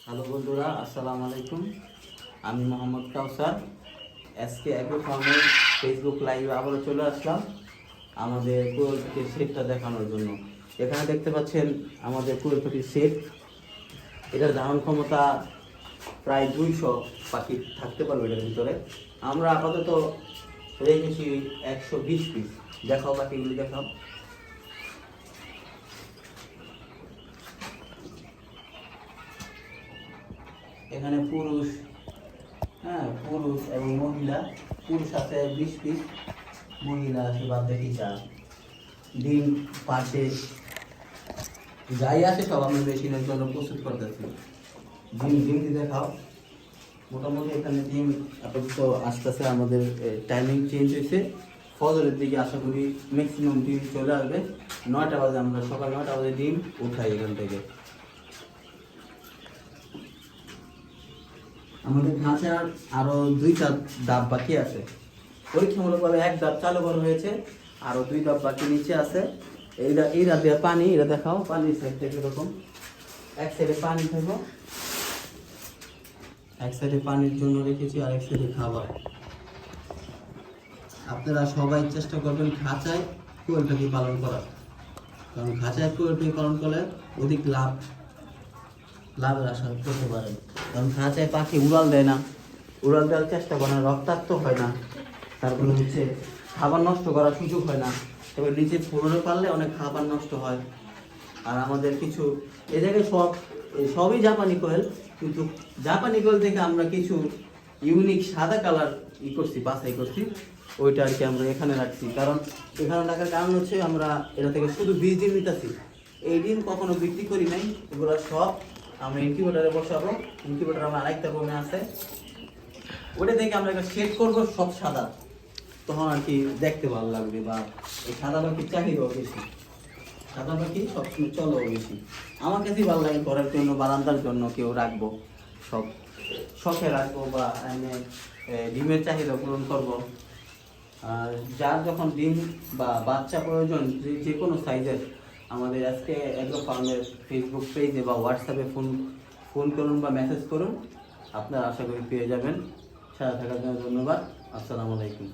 Hello বন্ধুরা, আসসালামু আলাইকুম। আমি মোহাম্মদ কাউসার। আজকে অ্যাগ্রো ফার্মের ফেসবুক লাইভে আবারও চলে আসলাম আমাদের কোয়েল পাখির সেটটা দেখানোর জন্য। এখানে দেখতে পাচ্ছেন আমাদের কোয়েল পাখির সেট। এটার ধারণ ক্ষমতা প্রায় 200 পাখি থাকতে পারবে এটার ভিতরে। আমরা আপাতত রেখেছি 120 পিস। দেখাও পাখিগুলি, দেখাও। এখানে পুরুষ এবং মহিলা। পুরুষ আছে 20 পিস, মহিলা আছে বাদ দেখি 4। ডিম পাশে যাই আছে সব আমি মেশিনের জন্য প্রস্তুত করতেছি। ডিম দেখাও। মোটামুটি এখানে ডিম আপাতত আসতেছে। আমাদের টাইমিং চেঞ্জ হয়েছে। ফজরের দিকে আশা করি ম্যাক্সিমাম ডিম চলে আসবে। 9টা বাজে, আমরা সকাল 9টা বাজে ডিম উঠাই এখান থেকে। আমাদের খাঁচার আরো 2টা ডাব বাকি আছে। পরীক্ষামূলকভাবে 1 ডাব চালু করা হয়েছে, আরো 2 ডাব বাকি নিচে আছে। এই ডাব দিয়ে পানি, এটা দেখাও। পানির সাইড থেকে এরকম এক সাইডে পানি থাকবো, এক সাইডে পানির জন্য রেখেছি আর এক সাইডে খাবার। আপনারা সবাই চেষ্টা করবেন খাঁচায় কোয়েল পাখি পালন করার, কারণ খাঁচায় কোয়েল পাখি পালন করলে অধিক লাভের আশা করতে পারেন। কারণ খাঁচায় পাখি উড়াল দেয় না, উড়াল দেওয়ার চেষ্টা করে না, রক্তাক্ত হয় না, তারপরে হচ্ছে খাবার নষ্ট করার সুযোগ হয় না। তবে নিচে পুরনো পারলে অনেক খাবার নষ্ট হয়। আর আমাদের কিছু এ জায়গায় সবই জাপানি কোয়েল, কিন্তু জাপানি কোয়েল থেকে আমরা কিছু ইউনিক সাদা কালার বাছাই করছি। ওইটা আর কি আমরা এখানে রাখছি। কারণ এখানে রাখার কারণ হচ্ছে আমরা এটা থেকে শুধু 20 ডিম নিতেছি। এই ডিম কখনো বিক্রি করি নাই, এগুলো সব আমরা ইনকিউবেটারে বসাবো। ইনকিউবেটার আমার আরেকটা রুমে আছে, ওটা থেকে আমরা একটা সেট করবো সব সাদা। তখন আর কি দেখতে ভালো লাগবে, বা এই সাদা পাখির চাহিদাও বেশি। সাদা পাখি সবসময় চলো বেশি। আমার কাছেই ভালো লাগে ঘরের জন্য, বারান্দার জন্য কেউ রাখবো, সব শখে রাখবো, বা ডিমের চাহিদা পূরণ করবো। আর যার যখন ডিম বা বাচ্চা প্রয়োজন, যে কোনো সাইজের, আমাদের আজকে অ্যাগ্রো ফার্মের ফেসবুক পেজে বা হোয়াটসঅ্যাপে ফোন করুন বা মেসেজ করুন। আপনারা আশা করি পেয়ে যাবেন। সাথে থাকার জন্য ধন্যবাদ। আসসালামু আলাইকুম।